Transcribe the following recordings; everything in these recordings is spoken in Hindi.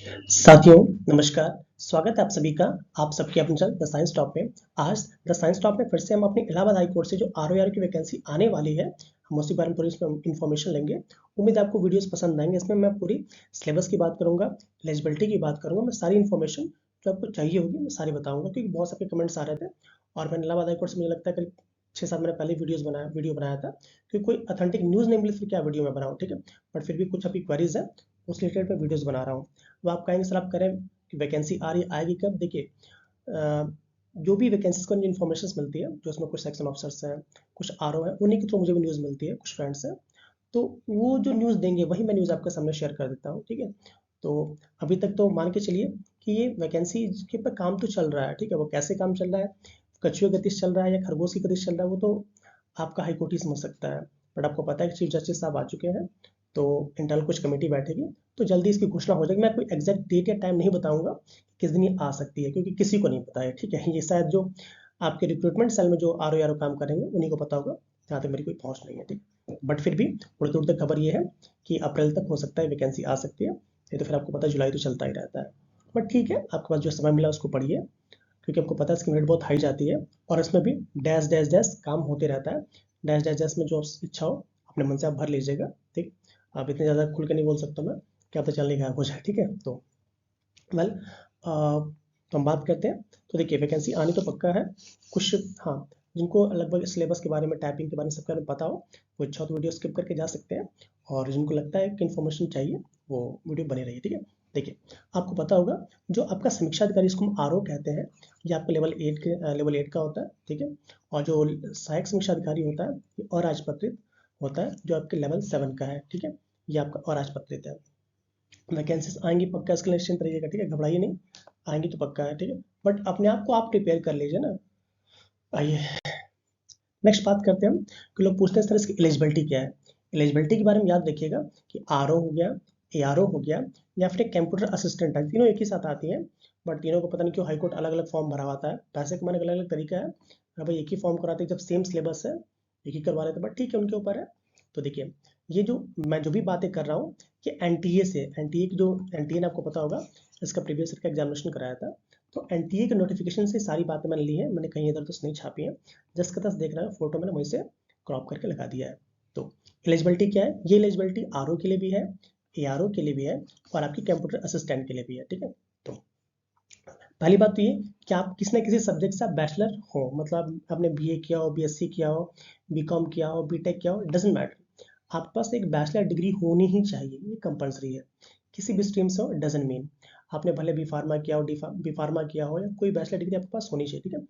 साथियों नमस्कार। स्वागत है आप सभी का आप सबके अपने चैनल द साइंस टॉप में। आज द साइंस टॉप में फिर से हम अपनी इलाहाबाद हाई कोर्ट से जो आरओ की वैकेंसी आने वाली है हम उसी बारे में पूरी इन्फॉर्मेशन लेंगे। उम्मीद है आपको वीडियोस पसंद आएंगे। इसमें मैं पूरी सिलेबस की बात करूंगा, एलिजिबिलिटी की बात करूंगा। मैं सारी इन्फॉर्मेशन जो आपको चाहिए होगी मैं सारी बताऊंगा, क्योंकि बहुत सारे कमेंट्स आ रहे थे और मैंने इलाहाबाद हाई कोर्ट से मुझे लगता है करीब 6-7 महीने पहले वीडियो बनाया था, क्योंकि कोई ऑथेंटिक न्यूज़ नहीं मिली फिर क्या वीडियो में बनाऊँ, ठीक है। बट फिर भी कुछ अभी क्वेरीज है उस रिलेटेड मैं वीडियोस बना रहा हूँ। वो आप कहेंगे सर आप करें कि वैकेंसी आ रही आएगी कब? देखिए, जो भी वैकेंसीज को इन्फॉर्मेशन मिलती है, जो उसमें कुछ सेक्शन ऑफिसर्स हैं, कुछ आरओ हैं, उन्हीं के थ्रू मुझे भी न्यूज़ मिलती है, कुछ फ्रेंड्स हैं, तो वो जो न्यूज़ देंगे वही मैं न्यूज़ आपके सामने शेयर कर देता हूँ, ठीक है। तो अभी तक तो मान के चलिए कि ये वैकेंसी के ऊपर काम तो चल रहा है, ठीक है। वो कैसे काम चल रहा है, कछुए गति से चल रहा है या खरगोश की गति से चल रहा है, वो तो आपका हाईकोर्ट ही समझ सकता है। बट आपको पता है कि चीफ जस्टिस साहब आ चुके हैं, तो इंटरनल कुछ कमेटी बैठेगी, तो जल्दी इसकी घोषणा हो जाएगी। मैं कोई एग्जैक्ट डेट या टाइम नहीं बताऊंगा किस दिन ये आ सकती है, क्योंकि किसी को नहीं पता है, ठीक है। ये शायद जो आपके रिक्रूटमेंट सेल में जो आरओ काम करेंगे उन्हीं को पता होगा, जहाँ तक मेरी कोई पहुँच नहीं है, ठीक। बट फिर भी उड़ते उड़ते खबर ये है कि अप्रैल तक हो सकता है वैकेंसी आ सकती है। नहीं तो फिर आपको पता है जुलाई तो चलता ही रहता है। बट ठीक है, आपके पास जो समय मिला उसको पढ़िए, क्योंकि आपको पता है इसकी मेरिट बहुत हाई जाती है और इसमें भी डैश डैश डैश काम होते रहता है। डैश डैश डैश में जो इच्छा हो अपने मन से आप भर लीजिएगा, ठीक। आप इतने ज़्यादा खुल के नहीं बोल सकता मैं, क्या पता चलने गायब हो जाए, ठीक है। तो वेल, तो हम बात करते हैं। तो देखिए, वैकेंसी आनी तो पक्का है। कुछ, हाँ, जिनको लगभग सिलेबस के बारे में, टाइपिंग के बारे में सबके बारे में पता हो, वो इच्छा हो तो वीडियो स्किप करके जा सकते हैं, और जिनको लगता है कि इन्फॉर्मेशन चाहिए वो वीडियो बने रही, ठीक है। देखिए, आपको पता होगा जो आपका समीक्षा अधिकारी, इसको हम आरओ कहते हैं, ये आपका लेवल 8 का होता है, ठीक है। और जो सहायक समीक्षा अधिकारी होता है ये अराजपत्रित होता है, जो आपके लेवल 7 का है, ठीक है। ये आपका अराजपत्रित है। वैकेंसीज आएंगी पक्का, इसके लिए निश्चिंत रहिएगा, ठीक है, घबराइए नहीं, आएंगी तो पक्का है, ठीक है। बट अपने आप को आप प्रिपेयर कर लीजिए ना। आइए नेक्स्ट बात करते हैं हम, कि लोग पूछते हैं सर इसकी एलिजिबिलिटी क्या है। एलिजिबिलिटी के बारे में याद रखिएगा कि आरओ हो गया, एआरओ हो गया, या फिर एक कंप्यूटर असिस्टेंट है, तीनों एक ही साथ आती हैं। बट तीनों को पता नहीं क्यों हाईकोर्ट अलग अलग फॉर्म भरा हुआ है, पैसे कमाने का अलग अलग तरीका है। अब एक ही फॉर्म कराते जब सेम सिलेबस है, एक ही करवा लेते, बट ठीक है, उनके ऊपर है। तो देखिए, ये जो मैं जो भी बातें कर रहा हूँ कि एनटीए से, एनटीए की जो एनटीए ने आपको पता होगा इसका प्रीवियस ईयर का एग्जामिनेशन कराया था, तो एनटीए के नोटिफिकेशन से सारी बातें मैंने ली है, मैंने कहीं इधर तो नहीं छापी है। जस्ट का तस्ट देख रहा है, फोटो मैंने वहीं से क्रॉप करके लगा दिया है। तो एलिजिबिलिटी क्या है, ये एलिजिबिलिटी आरओ के लिए भी है, एआरओ के लिए भी है, और आपकी कंप्यूटर असिस्टेंट के लिए भी है, ठीक है। तो पहली बात तो ये कि आप किसी न किसी सब्जेक्ट से आप बैचलर हो, मतलब आपने बीए किया हो, बीएससी किया हो, बीकॉम किया हो, बीटेक किया हो, डजेंट मैटर, आपके पास एक बैचलर डिग्री होनी ही चाहिए, ये कंपलसरी है। किसी भी स्ट्रीम से हो, डजेंट मीन आपने भले बी फार्मा किया हो, बी फार्मा किया हो, या कोई बैचलर डिग्री आपके पास होनी चाहिए, ठीक है।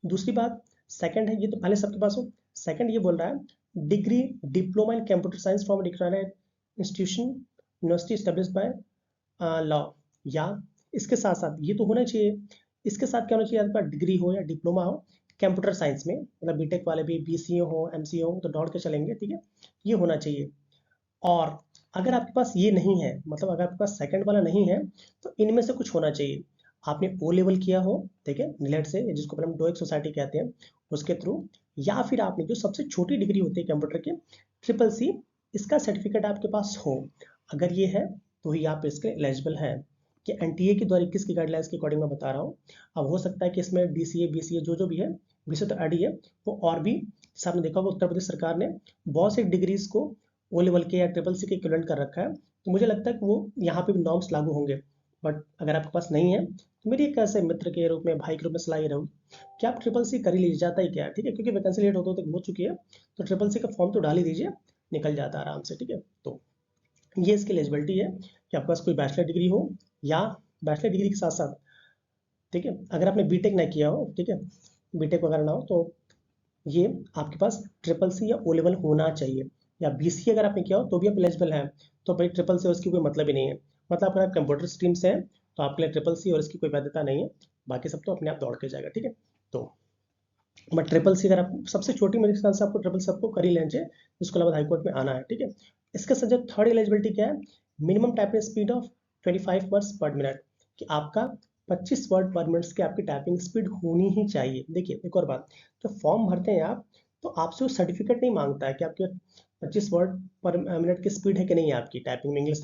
दूसरी बात, सेकंड है, ये तो पहले सबके पास हो। सेकंड ये बोल रहा है degree diploma in computer science from recognised institution, university established by law, या इसके साथ साथ ये तो होना चाहिए, इसके साथ क्या होना चाहिए, आपका डिग्री हो या डिप्लोमा हो कंप्यूटर साइंस में, मतलब बीटेक वाले भी बीसीए हो एमसीए हो तो दौड़ के चलेंगे, ठीक है, ये होना चाहिए। और अगर आपके पास ये नहीं है, मतलब अगर आपके पास सेकंड वाला नहीं है, तो इनमें से कुछ होना चाहिए। आपने ओ लेवल किया हो, ठीक है, निलेट से, जिसको हम डोएक सोसाइटी कहते हैं, उसके थ्रू, या फिर आपने जो सबसे छोटी डिग्री होती है कंप्यूटर की, ट्रिपल सी, इसका सर्टिफिकेट आपके पास हो। अगर ये है तो ही आप इसके एलिजिबल हैं। कि एनटीए के द्वारा 21 की गाइडलाइंस के अकॉर्डिंग मैं बता रहा हूँ। अब हो सकता है कि इसमें डीसीए बीसीए जो जो भी है, विषय तो ऐड ही है, वो और भी, जैसे आपने देखा होगा उत्तर प्रदेश सरकार ने बहुत सी डिग्रीज को ओ लेवल के या ट्रिपल सी के इक्विवेलेंट कर रखा है, तो मुझे लगता है कि वो यहाँ पे भी नॉर्म्स लागू होंगे। बट अगर आपके पास नहीं है, तो मेरी एक ऐसे मित्र के रूप में, भाई के रूप में सलाह ये रहूगी कि आप ट्रिपल सी कर ही लीजिए, जाता ही क्या है, ठीक है, क्योंकि वैकेंसी लेट होते तक हो चुकी है, तो ट्रिपल सी का फॉर्म तो डाल ही दीजिए, निकल जाता है आराम से, ठीक है। तो ये इसकी एलिजिबिलिटी है कि आपके पास कोई बैचलर डिग्री हो, या बैचलर डिग्री के साथ साथ, ठीक है, अगर आपने बीटेक ना किया हो, ठीक है, बीटेक वगैरह ना हो, तो ये आपके पास ट्रिपल सी या ओ लेवल होना चाहिए। या बीसीए अगर आपने किया हो तो भी आप एलिजिबल हैं। तो भाई ट्रिपल सी और इसकी कोई मतलब ही नहीं है, मतलब अगर आप कंप्यूटर स्ट्रीम से हैं तो आपके लिए ट्रिपल सी और इसकी कोई वैधता नहीं है, बाकी सब तो अपने आप दौड़ के जाएगा, ठीक है। तो बट ट्रिपल सी अगर आप सबसे छोटी, मेरे ख्याल से आपको ट्रिपल सी आपको कर ही लेना चाहिए, जिसको अलावा हाईकोर्ट में आना है, ठीक है। इसके साथ जो थर्ड एलिजिबिलिटी क्या है, minimum typing speed of 25 words पर मिनट, कि आपका 25 वर्ड पर मिनट की आपकी टाइपिंग स्पीड होनी ही चाहिए। देखिए एक और बात, जब फॉर्म भरते हैं आप, तो आपसे वो सर्टिफिकेट नहीं मांगता है कि आपके 25 वर्ड पर मिनट की स्पीड है कि नहीं है आपकी टाइपिंग में, इंग्लिश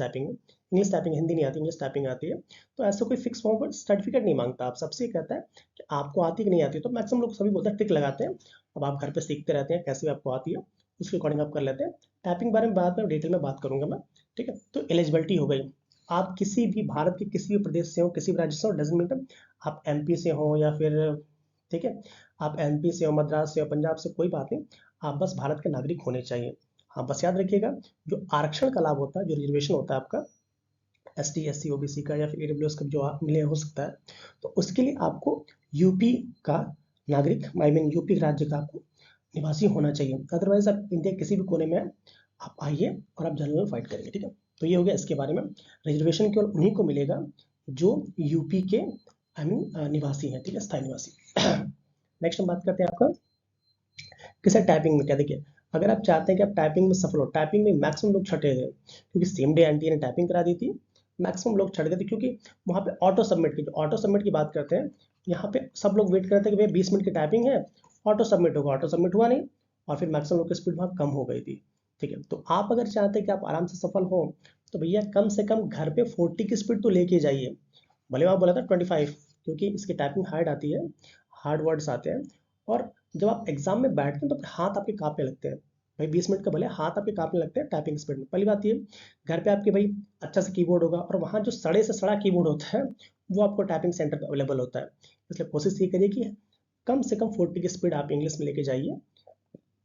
टाइपिंग हिंदी नहीं आती, इंग्लिश टाइपिंग आती है, तो ऐसा कोई फिक्स फॉर्म पर सर्टिफिकेट नहीं मांगता। आप सबसे कहता है कि आपको आती कि नहीं आती, तो मैक्सिमम लोग सभी बोलते हैं टिक लगाते हैं। अब आप घर पे सीखते रहते हैं, कैसे भी आपको आती है उसके अकॉर्डिंग आप कर लेते हैं। टाइपिंग बारे में बाद में डिटेल में बात करूंगा मैं, ठीक है। तो एलिजिबिलिटी हो गई, आप किसी भी भारत के किसी भी प्रदेश से हो, किसी भी राज्य से हो, डजेंट मैटर, आप एमपी से हो या फिर, ठीक है, आप एमपी से हो, मद्रास से हो, पंजाब से, कोई बात नहीं, आप बस भारत के नागरिक होने चाहिए। हाँ बस याद रखिएगा, जो आरक्षण का लाभ होता है, जो रिजर्वेशन होता है आपका S T S C OBC का या फिर ईडब्ल्यूएस का जो आप मिले हो सकता है, तो उसके लिए आपको यूपी का नागरिक, आई मीन यूपी राज्य का आपको निवासी होना चाहिए। अदरवाइज आप इंडिया के किसी भी कोने में आप आइए और आप जनरल फाइट करेंगे, ठीक है। तो ये हो गया इसके बारे में। रिजर्वेशन केवल उन्हीं को मिलेगा जो यूपी के आई मीन निवासी हैं, ठीक है, स्थायी निवासी। नेक्स्ट हम बात करते हैं आपका किसे टाइपिंग में। क्या देखिए, अगर आप चाहते हैं कि आप टाइपिंग में सफल हो, टाइपिंग में मैक्सिमम लोग छठे थे, क्योंकि सेम डे एनटीए ने टाइपिंग करा दी थी, मैक्सिमम लोग छठ गए थे, क्योंकि वहाँ पे ऑटो सबमिट की, जो ऑटो सबमिट की बात करते हैं, यहाँ पे सब लोग वेट करते हैं कि भाई 20 मिनट की टाइपिंग है, ऑटो सबमिट होगा, ऑटो सबमिट हुआ नहीं, और फिर मैक्सिमम लोग की स्पीड वहाँ कम हो गई थी, ठीक है। तो आप अगर चाहते हैं कि आप आराम से सफल हो, तो भैया कम से कम घर पे 40 की स्पीड तो लेके जाइए। भले वहाँ बोला था 25, क्योंकि इसकी टाइपिंग हार्ड आती है, हार्ड वर्ड्स आते हैं, और जब आप एग्जाम में बैठते हैं तो हाथ आपके कांपने लगते हैं। भाई 20 मिनट का भले हाथ आपके कांपने लगते हैं टाइपिंग स्पीड में। पहली बात ये, घर पे आपके भाई अच्छा से कीबोर्ड होगा, और वहाँ जो सड़े से सड़ा कीबोर्ड होता है वो आपको टाइपिंग सेंटर पर अवेलेबल होता है। इसलिए कोशिश ये करिए कि कम से कम 40 की स्पीड आप इंग्लिश में लेके जाइए।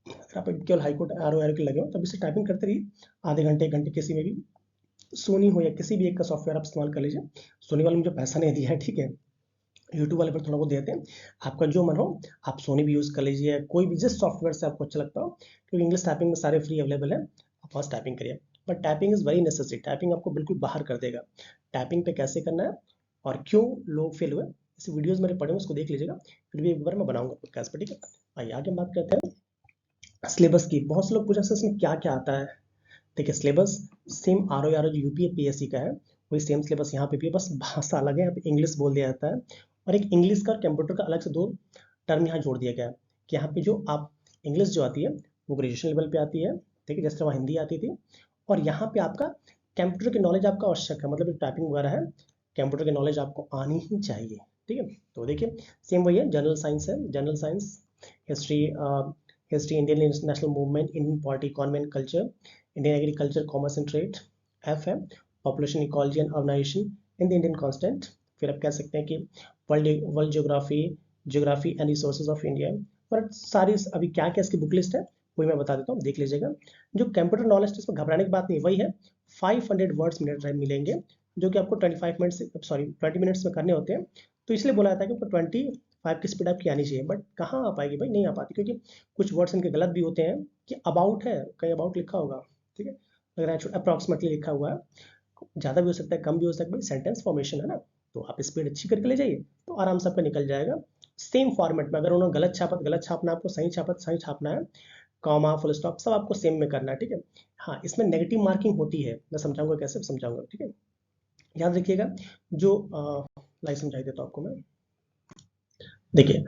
अगर आप केवल हाईकोर्ट आर ओ आर के लगे हो तब इसे टाइपिंग करते रहिए, आधे घंटे एक घंटे किसी में भी। सोनी हो या किसी भी एक का सॉफ्टवेयर आप इस्तेमाल कर लीजिए। सोनी वाले मुझे पैसा नहीं दिया है, ठीक है, यूट्यूब वाले पर थोड़ा बहुत देते हैं। आपका जो मन हो, आप सोनी भी यूज़ कर लीजिए, कोई भी जिस सॉफ्टवेयर से आपको अच्छा लगता हो, क्योंकि इंग्लिश टाइपिंग में सारे फ्री अवेलेबल है, आप बस टाइपिंग करिए। But typing is very necessary, typing आपको बिल्कुल बाहर कर देगा। टाइपिंग पे कैसे करना है और क्यों लोग फेल हुए, इस वीडियोज़ मेरे पड़े हुए उसको देख लीजिएगा, फिर भी एक बार मैं बनाऊंगा पॉडकास्ट पर, ठीक है। आइए आगे हम बात करते हैं सिलेबस की। बहुत से लोग पूछा सर इसमें क्या क्या आता है। देखिए सिलेबस सेम आर ओ जो यूपी पीएससी का है, वही सेम सिलेबस यहाँ पे भी है, बस भाषा अलग है, यहाँ पे इंग्लिश बोल दिया जाता है, और एक इंग्लिश का और कंप्यूटर का अलग से दो टर्म यहाँ जोड़ दिया गया है, कि यहाँ पे जो आप इंग्लिश जो आती है वो ग्रेजुएशन लेवल पे आती है, ठीक है, जैसे वहाँ हिंदी आती थी, और यहाँ पे आपका कंप्यूटर की नॉलेज आपका आवश्यक है, मतलब टाइपिंग वगैरह है, कंप्यूटर की नॉलेज आपको आनी ही चाहिए, ठीक है। तो देखिए सेम वही है, जनरल साइंस है, general science, history, history, Indian national movement, Indian polity, economy and culture, Indian agriculture, commerce and trade, एफ है population, ecology and urbanization in the Indian constant. फिर आप कह सकते हैं कि world world geography, geography and resources of India. पर सारी अभी क्या क्या इसकी बुक लिस्ट है वही मैं बता देता हूँ, देख लीजिएगा। जो कंप्यूटर नॉलेज इसमें घबराने की बात नहीं, वही है 500 वर्ड्स मिनट टाइम मिलेंगे, जो कि आपको 20 मिनट्स में करने होते हैं। तो इसलिए बोला जाता है कि 25 की स्पीड आपकी आनी चाहिए, बट कहाँ आ पाएगी भाई, नहीं आ पाती, क्योंकि कुछ वर्ड्स इनके गलत भी होते हैं, कि अबाउट है, कहीं अबाउट लिखा होगा, ठीक है, अगर अप्रॉक्सीमेटली लिखा हुआ है, ज़्यादा भी हो सकता है कम भी हो सकता है, सेंटेंस फॉर्मेशन है ना, तो आप स्पीड अच्छी करके ले जाइए तो आराम से आपका निकल जाएगा। सेम फॉर्मेट में, अगर उन्होंने गलत छापा तो गलत छापना है, आपको सही छापा तो सही छापना है, कॉमा फुल स्टॉप सब आपको सेम में करना है, ठीक है। हाँ इसमें नेगेटिव मार्किंग होती है, मैं समझाऊंगा कैसे समझाऊंगा, ठीक है। याद रखिएगा, जो लाइक समझाई देता हूँ आपको मैं। देखिए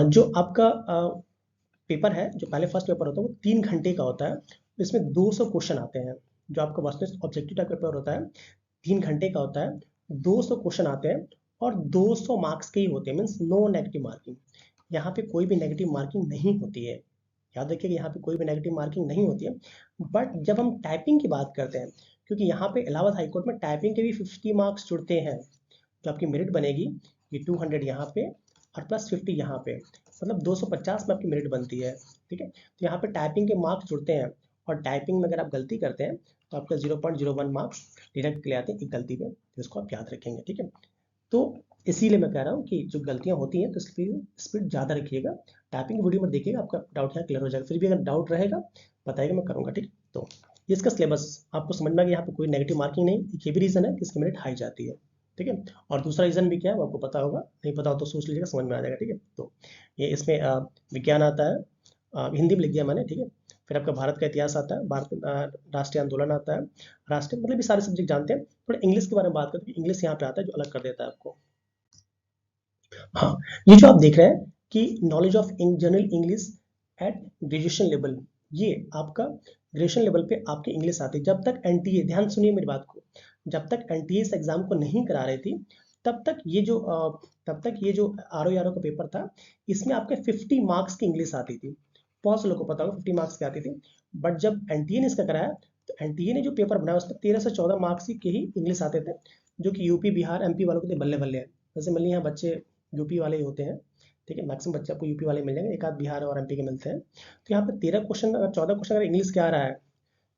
जो आपका पेपर है, जो पहले फर्स्ट पेपर होता है वो 3 घंटे का होता है, इसमें 200 क्वेश्चन आते हैं। जो आपका वास्तविक ऑब्जेक्टिव टाइप पेपर होता है 3 घंटे का होता है, 200 क्वेश्चन आते हैं, और 200 मार्क्स के ही होते हैं, मीन्स नो नेगेटिव मार्किंग। यहाँ पे कोई भी नेगेटिव मार्किंग नहीं होती है, याद रखिएगा यहाँ पे कोई भी नेगेटिव मार्किंग नहीं होती है। बट जब हम टाइपिंग की बात करते हैं, क्योंकि यहाँ पे इलाहाबाद हाईकोर्ट में टाइपिंग के भी 50 मार्क्स जुड़ते हैं, जो आपकी मेरिट बनेगी, ये 200 यहाँ पे और प्लस 50 यहाँ पे, मतलब 250 में आपकी मेरिट बनती है, ठीक है। तो यहाँ पे टाइपिंग के मार्क्स जुड़ते हैं, और टाइपिंग में अगर आप गलती करते हैं तो आपका 0.01 मार्क्स डायरेक्ट ले आते हैं एक गलती पे, तो इसको आप याद रखेंगे, ठीक है। तो इसीलिए मैं कह रहा हूँ कि जो गलतियाँ होती हैं तो स्पीड ज़्यादा रखिएगा, टाइपिंग वीडियो में देखिएगा, आपका डाउट यहाँ क्लियर हो जाएगा। फिर भी अगर डाउट रहेगा बताइएगा, मैं करूँगा, ठीक है। तो ये इसका सिलेबस आपको समझ में आ गया, यहाँ पे कोई नेगेटिव मार्किंग नहीं, ये भी रीज़न है कि इसकी मेरिट हाई जाती है, ठीक है। और दूसरा रीज़न भी क्या है वो आपको पता होगा, नहीं पता हो तो सोच लीजिएगा, समझ में आ जाएगा, ठीक है। तो ये इसमें विज्ञान आता है, हिंदी में लिख दिया मैंने, ठीक है। फिर आपका भारत का इतिहास आता है, भारत राष्ट्रीय आंदोलन आता है, राष्ट्रीय मतलब ये सारे सब्जेक्ट जानते हैं। थोड़ा इंग्लिश के बारे में बात करते हैं, इंग्लिश यहाँ पे आता है जो अलग कर देता है आपको। हाँ, ये जो आप देख रहे हैं कि knowledge of general English at graduation level, ये आपका ग्रेजुएशन लेवल पे आपकी इंग्लिश आती है। जब तक एनटीए, ध्यान सुनिए मेरी बात को, जब तक एनटीए इस एग्जाम को नहीं करा रही थी तब तक ये जो आरओ का पेपर था, इसमें आपके 50 मार्क्स की इंग्लिश आती थी। बहुत से लोगों को पता होगा 50 मार्क्स की आती थी। बट जब एनटीए ने इसका कराया तो एनटीए ने जो पेपर बनाया उसमें 13 से 14 मार्क्स की ही इंग्लिश आते थे, जो कि यूपी बिहार एमपी वालों के लिए बल्ले बल्ले है। जैसे मान लीजिए यहाँ बच्चे यूपी वाले ही होते हैं, ठीक है, मैक्सिमम बच्चे आपको यूपी वाले मिल जाएंगे, एक आध बिहार और एमपी के मिलते हैं। तो यहाँ पे 13 क्वेश्चन अगर 14 क्वेश्चन अगर इंग्लिश के आ रहा है,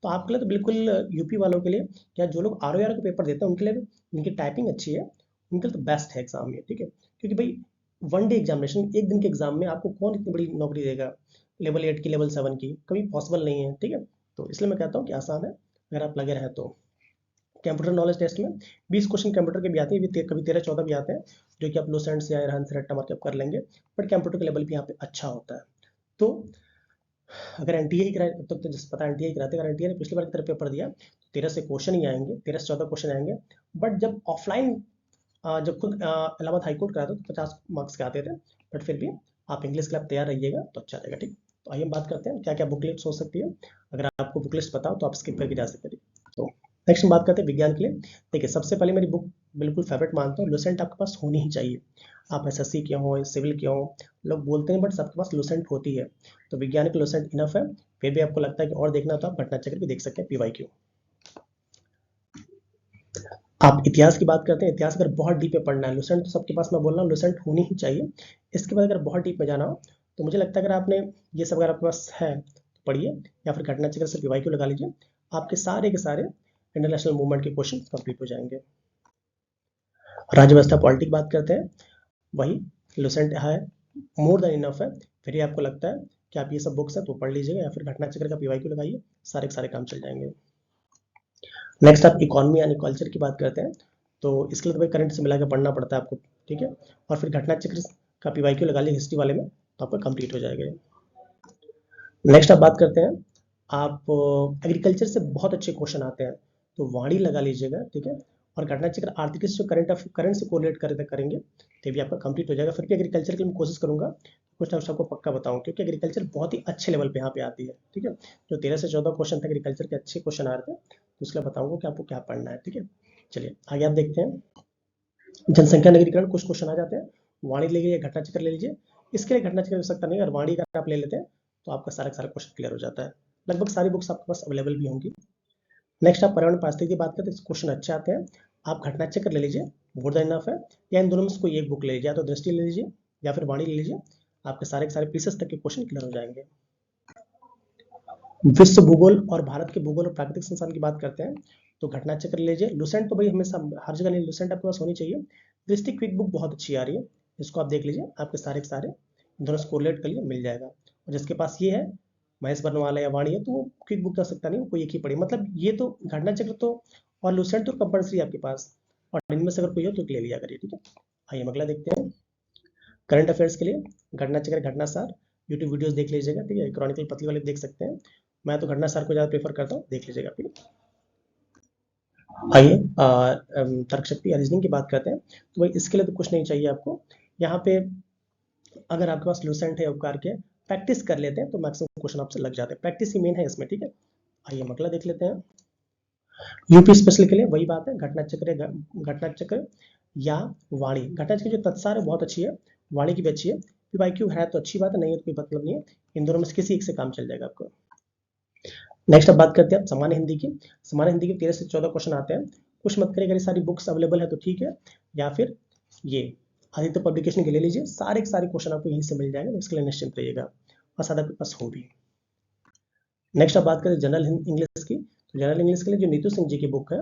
तो आपके लिए तो बिल्कुल, यूपी वालों के लिए या जो लोग आर का पेपर देते हैं उनके लिए भी, उनकी टाइपिंग अच्छी है, उनके लिए तो बेस्ट है एग्जाम में, ठीक है। क्योंकि भाई वन डे एग्जामिनेशन, एक दिन के एग्जाम में आपको कौन इतनी बड़ी नौकरी देगा, लेवल 8 की, लेवल 7 की, कभी पॉसिबल नहीं है, ठीक है। तो इसलिए मैं कहता हूँ कि आसान है अगर आप लगे रहे तो। कंप्यूटर नॉलेज टेस्ट में 20 क्वेश्चन कंप्यूटर के भी आते हैं, कभी 13-14 भी आते हैं, जो कि आप लोसेंट से या रहन से रट्टा मार के आप कर लेंगे, बट कंप्यूटर का लेवल भी यहाँ पे अच्छा होता है। तो अगर एनटीए ही कराए, तो जैसे पता है एनटीए ही कराते हैं, अगर एनटीए ने पिछली बार की तरह पेपर दिया तो 13 से क्वेश्चन ही आएंगे, 13 से 14 क्वेश्चन आएंगे। बट जब ऑफलाइन, जब खुद इलाहाबाद हाईकोर्ट कराते तो 50 मार्क्स के आते थे। बट फिर भी आप इंग्लिश के लिए तैयार रहिएगा तो अच्छा रहेगा, ठीक। तो आइए हम बात करते हैं क्या क्या बुकलेट्स हो सकती है। अगर आपको बुकलेट्स पता हो तो आप स्किप करके जा सकते हैं, तो नेक्स्ट हम बात करते हैं विज्ञान के लिए। देखिए सबसे पहले मेरी बुक बिल्कुल फेवरेट मानता हूँ, लुसेंट आपके पास होनी ही चाहिए। आप एसएससी के हो, सिविल के हो, लोग बोलते हैं बट सबके पास लुसेंट होती है। तो विज्ञान की लुसेंट इनफ है। फिर भी आपको लगता है कि और देखना तो आप घटना चक्र भी देख सकते हैं, पीवाईक्यू। आप इतिहास की बात करते हैं, इतिहास अगर बहुत डीप में पढ़ना है, लुसेंट तो सबके पास, मैं बोल रहा हूँ लुसेंट होनी ही चाहिए। इसके बाद अगर बहुत डीप में जाना हो तो मुझे लगता है अगर आपने ये सब अगर आपके पास है तो पढ़िए, या फिर घटना चक्र से पीवाईक्यू लगा लीजिए, आपके सारे के सारे इंटरनेशनल मूवमेंट के क्वेश्चन कंप्लीट हो जाएंगे। राज्य व्यवस्था पॉलिटिक बात करते हैं, वही लुसेंट है, मोर देन इनफ है। फिर आपको लगता है कि आप ये सब बुक्स है तो पढ़ लीजिएगा, या फिर घटना चक्र का पीवाईक्यू लगाइए, सारे के सारे काम चल जाएंगे। नेक्स्ट आप इकोनॉमी यानी कल्चर की बात करते हैं, तो इसके लिए तो भाई करंट से मिला के पढ़ना पड़ता है आपको, ठीक है। और फिर घटना चक्र का पीवाईक्यू लगा लिया हिस्ट्री वाले में तो आपका कंप्लीट हो जाएगा। नेक्स्ट आप बात करते हैं, आप एग्रीकल्चर से बहुत अच्छे क्वेश्चन आते हैं, तो वाणी लगा लीजिएगा, ठीक है। और घटना चक्र आर्थिक से करंट से कोरिलेट करेंगे तो भी आपका कंप्लीट हो जाएगा। फिर भी एग्रीकल्चर के लिए मैं कोशिश करूंगा कुछ ना कुछ आपको पक्का बताऊं, क्योंकि एग्रीकल्चर बहुत ही अच्छे लेवल पे यहाँ पे आती है, ठीक है। जो 13 से 14 क्वेश्चन थे एग्रीकल्चर के, अच्छे क्वेश्चन आ रहे थे, तो उसके लिए बताऊंगा कि आपको क्या पढ़ना है, ठीक है। चलिए आगे आप देखते हैं, जनसंख्या नगरीकरण कुछ क्वेश्चन आ जाते हैं, वाणी ले लीजिए, घटना चक्र ले लीजिए। इसके लिए घटना चक्र हो सकता नहीं, अगर वाणी का आप ले लेते हैं तो आपका सारा क्वेश्चन क्लियर हो जाता है। लगभग सारी बुक्स आपके पास अवेलेबल भी होंगी। नेक्स्ट आप पर्यावरण पारिस्थितिकी की बात करते हैं, क्वेश्चन अच्छे आते हैं। आप घटना चक्र ले लीजिए, मोर देन इनफ है, या इन दोनों में से कोई एक बुक ले लीजिए, या तो दृष्टि ले लीजिए या फिर वाणी ले लीजिए, आपके सारे के सारे पीसेस तक के क्वेश्चन क्लियर हो जाएंगे। विश्व भूगोल और भारत के भूगोल और प्राकृतिक संसाधन की बात करते हैं, तो घटना चक्र लीजिए। लुसेंट तो भाई हमेशा हर जगह नहीं, लुसेंट आपके पास होनी चाहिए। दृष्टि क्विक बुक बहुत अच्छी आ रही है, इसको आप देख लीजिए, आपके सारे के सारे दोनों से कोरिलेट कर लिए मिल जाएगा। और जिसके पास ये है, महेश वर्णवाला या वाणी है, तो वो क्विक बुक कर सकता नहीं, कोई एक ही पढ़ी, मतलब ये तो घटना चक्र तो और लुसेंट तो कंपल्सरी आपके पास, और इनमें से अगर कोई हो तो ले लिया करिए, ठीक है। आइए हम अगला देखते हैं, करंट अफेयर्स के लिए घटना चक्र, घटना सार, यूट्यूब वीडियोस देख लीजिएगा, ठीक है। क्रॉनिकल पतली वाले देख सकते हैं, मैं तो घटना सार को ज़्यादा प्रेफर करता हूँ, देख लीजिएगा, ठीक है। आइए तर्क शक्ति या रीजनिंग की बात करते हैं, तो भाई इसके लिए तो कुछ नहीं चाहिए आपको। यहाँ पे अगर आपके पास लुसेंट है, उपकार के प्रैक्टिस कर लेते हैं तो मैक्सिमम क्वेश्चन आपसे लग जाते हैं, प्रैक्टिस ही मेन है इसमें, ठीक है। आइए हम अगला देख लेते हैं, यूपी स्पेशल के लिए वही बात है, घटना चक्र या वाणी। घटना चक्र जो तत्सार है बहुत अच्छी है, वाणी की भी अच्छी है, पीवाईक्यू है तो अच्छी बात है, नहीं है तो कोई मतलब नहीं है, इन दोनों में से किसी एक से काम चल जाएगा आपको। नेक्स्ट अब बात करते हैं सामान्य हिंदी की। सामान्य हिंदी के 13 से 14 क्वेश्चन आते हैं, कुछ मत करिए, अगर सारी बुक्स अवेलेबल है तो ठीक है, या फिर ये आदित्य पब्लिकेशन के ले लीजिए, सारे के सारे क्वेश्चन आपको यहीं से मिल जाएंगे, इसके लिए निश्चिंत रहिएगा, और सादा आपके पास हो भी। नेक्स्ट अब बात करें जनरल इंग्लिश की, तो जनरल इंग्लिश के लिए जो नीतू सिंह जी की बुक है,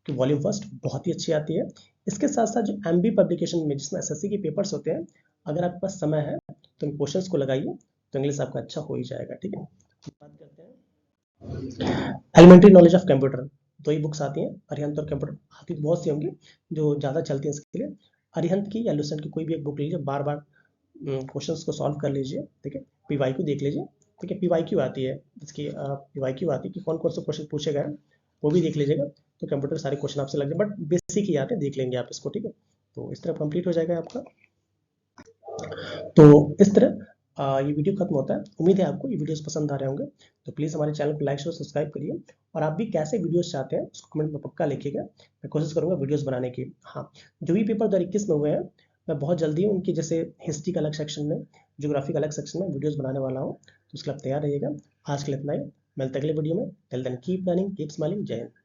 कि वॉल्यूम फर्स्ट बहुत ही अच्छी आती है। इसके साथ साथ जो एमबी पब्लिकेशन में जिसमें एसएससी के पेपर्स होते हैं, अगर आपके पास समय है तो इन क्वेश्चंस को लगाइए, तो इंग्लिश आपका अच्छा हो ही जाएगा, ठीक है। बात करते हैं एलिमेंट्री नॉलेज ऑफ कंप्यूटर, दो ही बुक्स आती हैं, अरिहंत और कंप्यूटर, आती तो बहुत सी होंगी, जो ज़्यादा चलती हैं इसके लिए अरिहंत की या लुसेंट की कोई भी एक बुक लीजिए, बार बार क्वेश्चंस को सॉल्व कर लीजिए, ठीक है। पीवाईक्यू देख लीजिए, ठीक है, पीवाईक्यू आती है इसकी, पीवाईक्यू आती है कि कौन कौन से क्वेश्चन पूछे गए, वो भी देख लीजिएगा, तो कंप्यूटर सारे क्वेश्चन आपसे लग जाए, बट बेसिक ही आते हैं, देख लेंगे आप इसको, ठीक है। तो इस तरह कंप्लीट हो जाएगा आपका। तो इस तरह ये वीडियो खत्म होता है। उम्मीद है आपको ये वीडियोस पसंद आ रहे होंगे, तो प्लीज़ हमारे चैनल को लाइक शेयर सब्सक्राइब करिए। और आप भी कैसे वीडियोस चाहते हैं उसको कमेंट में पक्का लिखिएगा, मैं कोशिश करूँगा वीडियोस बनाने की। हाँ, जो भी पेपर 2021 में हुए हैं, मैं बहुत जल्दी उनकी जैसे हिस्ट्री का अलग सेक्शन में, ज्योग्राफी का अलग सेक्शन में वीडियोस बनाने वाला हूँ, तो उसके लिए आप तैयार रहिएगा। आज के लिए इतना ही, मिलते हैं अगले वीडियो में। Till then keep learning, keep smiling. जय हिंद।